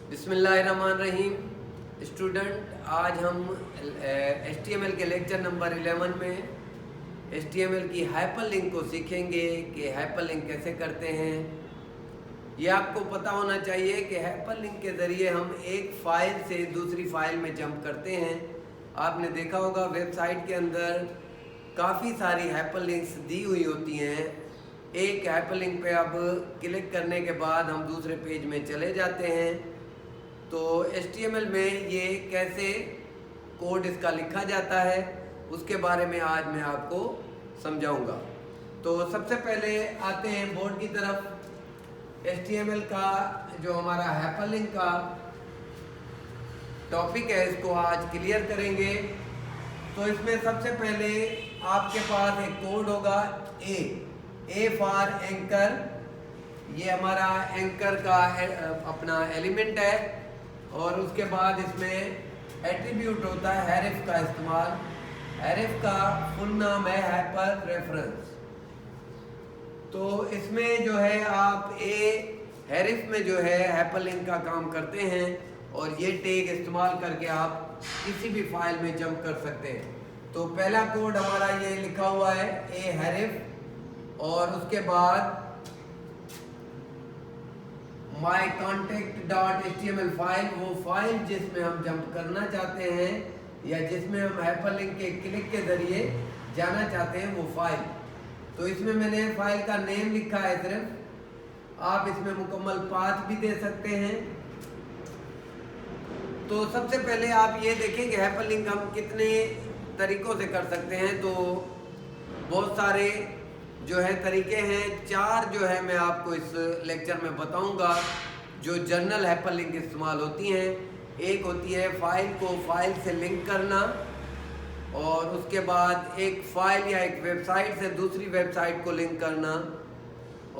बिस्मिल्लाहिर्रहमानिर्रहीम। स्टूडेंट, आज हम HTML के लेक्चर नंबर 11 में HTML की हाइपरलिंक को सीखेंगे कि हाइपरलिंक कैसे करते हैं। ये आपको पता होना चाहिए कि हाइपरलिंक के ज़रिए हम एक फ़ाइल से दूसरी फ़ाइल में जंप करते हैं। आपने देखा होगा वेबसाइट के अंदर काफ़ी सारी हाइपरलिंक्स दी हुई होती हैं। एक हाइपरलिंक पे अब क्लिक करने के बाद हम दूसरे पेज में चले जाते हैं। तो HTML में ये कैसे कोड इसका लिखा जाता है उसके बारे में आज मैं आपको समझाऊंगा। तो सबसे पहले आते हैं बोर्ड की तरफ। HTML का जो हमारा हाइपरलिंक का टॉपिक है इसको आज क्लियर करेंगे। तो इसमें सबसे पहले आपके पास एक कोड होगा ए फॉर एंकर। ये हमारा एंकर का अपना एलिमेंट है और उसके बाद इसमें एट्रीब्यूट होता है हैरिफ का इस्तेमाल। हैरिफ का फुल नाम है हाइपर रेफरेंस। तो इसमें जो है आप हैरिफ में जो है हाइपरलिंक का काम करते हैं और ये टैग इस्तेमाल करके आप किसी भी फाइल में जंप कर सकते हैं। तो पहला कोड हमारा ये लिखा हुआ है हैरिफ और उसके बाद my contact dot HTML file, वो फाइल जिसमें हम जंप करना चाहते हैं या जिसमें हम हाइपरलिंक के क्लिक के जरिए जाना चाहते हैं वो फाइल। तो इसमें मैंने फाइल का नेम लिखा है सिर्फ। आप इसमें मुकम्मल पाथ भी दे सकते हैं। तो सबसे पहले आप ये देखें कि हाइपरलिंक हम कितने तरीकों से कर सकते हैं। तो बहुत सारे जो है तरीके हैं। 4 जो है मैं आपको इस लेक्चर में बताऊंगा जो जनरल हाइपरलिंक इस्तेमाल होती हैं। एक होती है फाइल को फाइल से लिंक करना और उसके बाद एक फाइल या एक वेबसाइट से दूसरी वेबसाइट को लिंक करना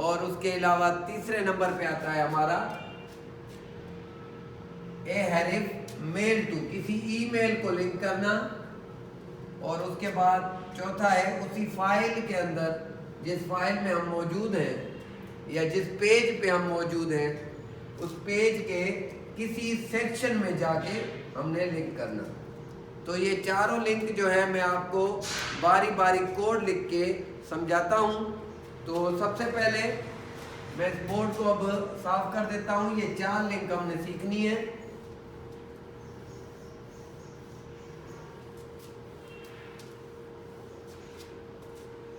और उसके अलावा तीसरे नंबर पे आता है हमारा हैरिफ मेल टू, किसी ईमेल को लिंक करना। और उसके बाद चौथा है उसी फाइल के अंदर जिस फाइल में हम मौजूद हैं या जिस पेज पे हम मौजूद हैं उस पेज के किसी सेक्शन में जाके हमने लिंक करना। तो ये चारों लिंक जो है मैं आपको बारी बारी कोड लिख के समझाता हूँ। तो सबसे पहले मैं इस बोर्ड को अब साफ कर देता हूँ। ये 4 लिंक हमने सीखनी है।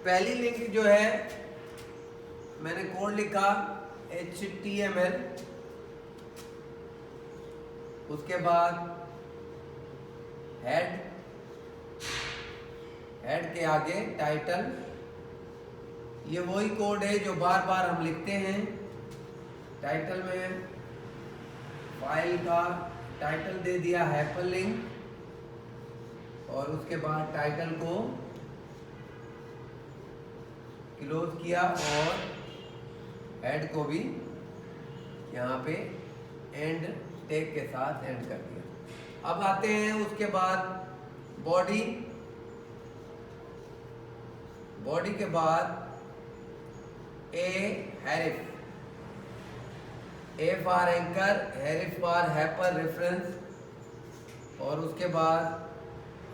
पहली लिंक जो है मैंने कोड लिखा HTML, उसके बाद हेड के आगे टाइटल। ये वही कोड है जो बार बार हम लिखते हैं। टाइटल में फाइल का टाइटल दे दिया हाइपरलिंक और उसके बाद टाइटल को क्लोज किया और हेड को भी यहाँ पे एंड टैग के साथ एंड कर दिया। अब आते हैं उसके बाद बॉडी के बाद href, A for anchor, href for hyper reference. और उसके बाद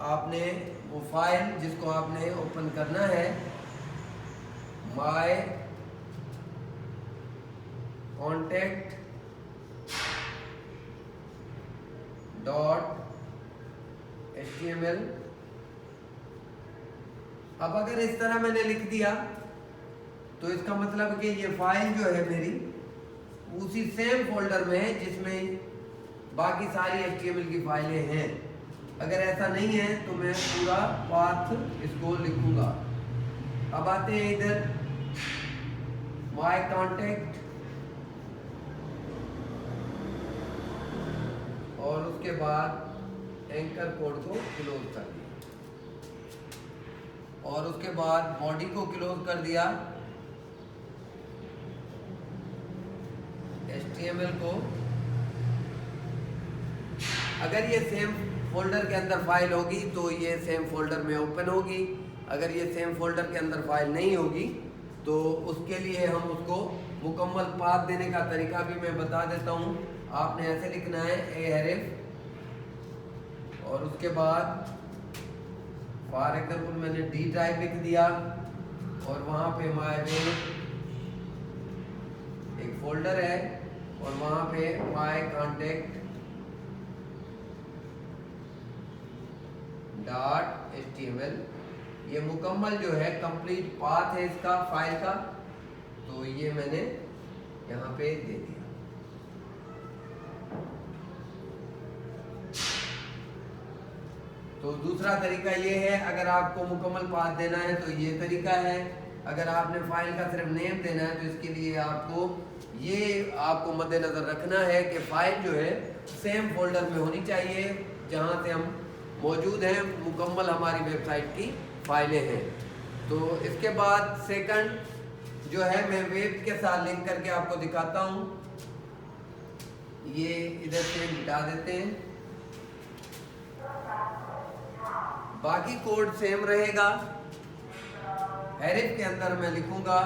आपने वो फाइल जिसको आपने ओपन करना है माय कॉन्टेक्ट डॉट HTML। अब अगर इस तरह मैंने लिख दिया तो इसका मतलब कि ये फाइल जो है मेरी उसी सेम फोल्डर में है जिसमें बाकी सारी HTML की फाइलें हैं। अगर ऐसा नहीं है तो मैं पूरा पाथ इसको लिखूंगा। अब आते हैं इधर माय कॉन्टेक्ट और उसके बाद एंकर कोड को क्लोज कर दिया और उसके बाद बॉडी को क्लोज कर दिया, HTML को। अगर ये सेम फोल्डर के अंदर फाइल होगी तो ये सेम फोल्डर में ओपन होगी। अगर ये सेम फोल्डर के अंदर फाइल नहीं होगी तो उसके लिए हम उसको मुकम्मल पाथ देने का तरीका भी मैं बता देता हूँ। आपने ऐसे लिखना है ए हैरिफ और उसके बाद फॉर एग्जाम्पल मैंने डी ड्राइव लिख दिया और वहाँ पे माई एक फोल्डर है और वहाँ पे माई कॉन्टेक्ट .html ये मुकम्मल जो है कंप्लीट पाथ है इसका फाइल का, तो ये मैंने यहाँ पे दे दिया। तो दूसरा तरीका ये है, अगर आपको मुकम्मल पाथ देना है तो ये तरीका है। अगर आपने फाइल का सिर्फ नेम देना है तो इसके लिए आपको मद्देनजर रखना है कि फाइल जो है सेम फोल्डर में होनी चाहिए जहाँ से हम मौजूद हैं, मुकम्मल हमारी वेबसाइट की फाइलें हैं। तो इसके बाद सेकंड जो है मैं वेब के साथ लिंक करके आपको दिखाता हूँ। ये इधर से मिटा देते हैं, बाकी कोड सेम रहेगा। हैरिफ के अंदर मैं लिखूंगा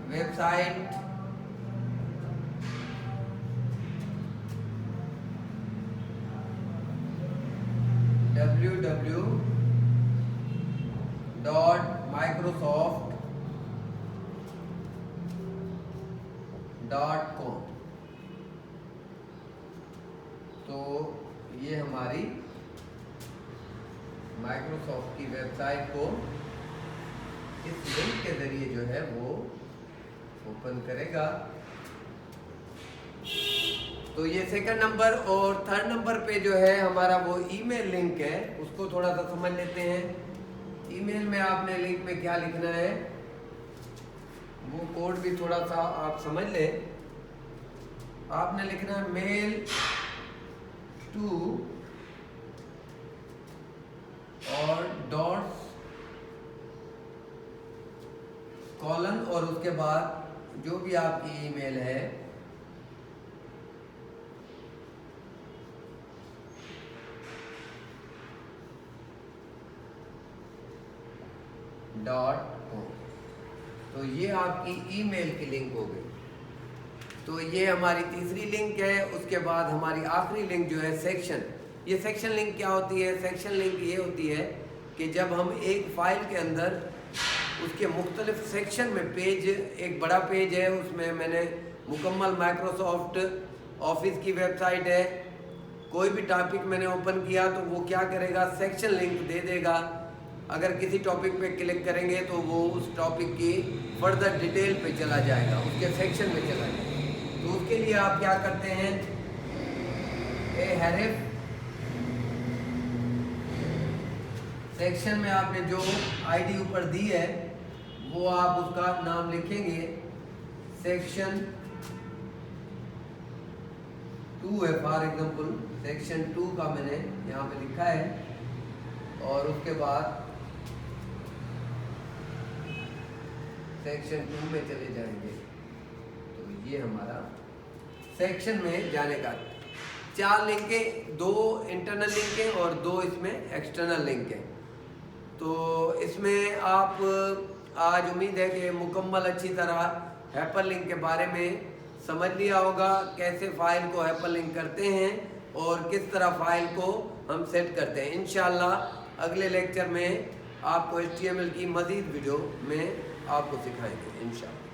वेबसाइट www.microsoft.com। तो ये हमारी माइक्रोसॉफ्ट की वेबसाइट को इस लिंक के जरिए जो है वो ओपन करेगा। तो ये सेकंड नंबर और थर्ड नंबर पे जो है हमारा वो ईमेल लिंक है, उसको थोड़ा सा समझ लेते हैं। ईमेल में आपने लिंक में क्या लिखना है वो कोड भी थोड़ा सा आप समझ ले। आपने लिखना है मेल टू और डॉट्स कॉलन और उसके बाद जो भी आपकी ईमेल है .com। तो ये आपकी ईमेल की लिंक हो गई। तो ये हमारी तीसरी लिंक है। उसके बाद हमारी आखिरी लिंक जो है सेक्शन। ये सेक्शन लिंक क्या होती है? सेक्शन लिंक ये होती है कि जब हम एक फाइल के अंदर उसके मुख्तलिफ सेक्शन में पेज, एक बड़ा पेज है उसमें मैंने मुकम्मल माइक्रोसॉफ्ट ऑफिस की वेबसाइट है, कोई भी टॉपिक मैंने ओपन किया तो वो क्या करेगा, सेक्शन लिंक दे देगा। अगर किसी टॉपिक पे क्लिक करेंगे तो वो उस टॉपिक की फर्दर डिटेल पे चला जाएगा, उसके सेक्शन में चला जाएगा। तो उसके लिए आप क्या करते हैं, ए हैरिफ सेक्शन में आपने जो आईडी ऊपर दी है वो आप उसका नाम लिखेंगे। सेक्शन 2 है फॉर एग्जांपल, सेक्शन 2 का मैंने यहाँ पे लिखा है और उसके बाद सेक्शन 2 में चले जाएंगे। तो ये हमारा सेक्शन में जाने का 4 लिंक है, 2 इंटरनल लिंक है और 2 इसमें एक्सटर्नल लिंक है। तो इसमें आप आज उम्मीद है कि मुकम्मल अच्छी तरह हाइपरलिंक के बारे में समझ लिया होगा, कैसे फाइल को हाइपरलिंक करते हैं और किस तरह फाइल को हम सेट करते हैं। इंशाल्लाह अगले लेक्चर में आपको HTML की मज़ीद वीडियो में आपको सिखाएंगे इंशाल्लाह।